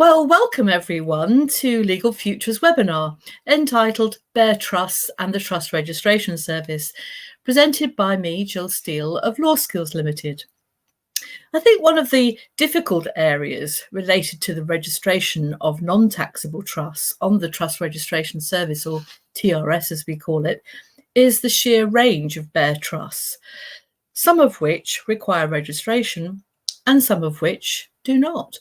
Well, welcome everyone to Legal Futures webinar entitled Bare Trusts and the Trust Registration Service, presented by me, Jill Steele of Law Skills Limited. I think one of the difficult areas related to the registration of non-taxable trusts on the Trust Registration Service, or TRS as we call it, is the sheer range of bare trusts, some of which require registration and some of which do not.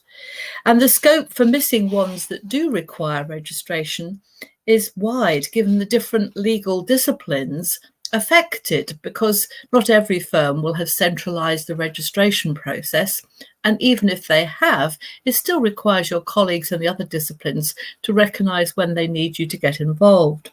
And the scope for missing ones that do require registration is wide, given the different legal disciplines affected, because not every firm will have centralised the registration process. And even if they have, it still requires your colleagues in the other disciplines to recognise when they need you to get involved.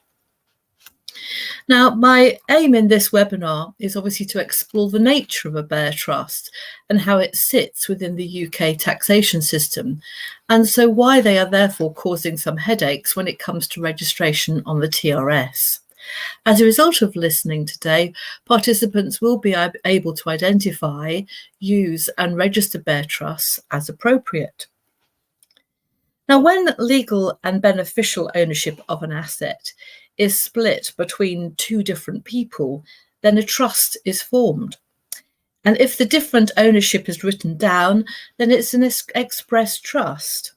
Now, my aim in this webinar is obviously to explore the nature of a bare trust and how it sits within the UK taxation system, and so why they are therefore causing some headaches when it comes to registration on the TRS. As a result of listening today, participants will be able to identify, use and register bare trusts as appropriate. Now, when legal and beneficial ownership of an asset is split between two different people, then a trust is formed. And if the different ownership is written down, then it's an express trust.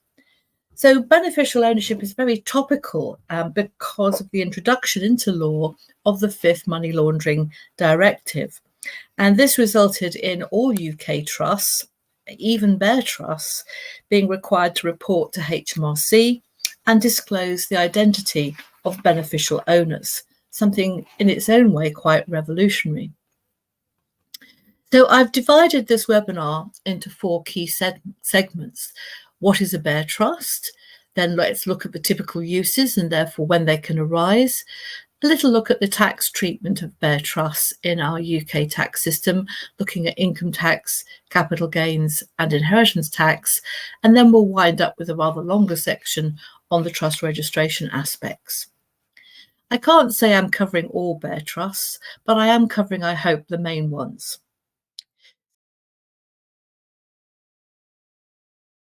So beneficial ownership is very topical because of the introduction into law of the 5th Money Laundering Directive. And this resulted in all UK trusts, even bare trusts, being required to report to HMRC and disclose the identity of beneficial owners, something in its own way quite revolutionary. So I've divided this webinar into 4 key segments. What is a bare trust? Then let's look at the typical uses and therefore when they can arise. A little look at the tax treatment of bare trusts in our UK tax system, looking at income tax, capital gains and inheritance tax. And then we'll wind up with a rather longer section on the trust registration aspects. I can't say I'm covering all bare trusts, but I am covering, I hope, the main ones.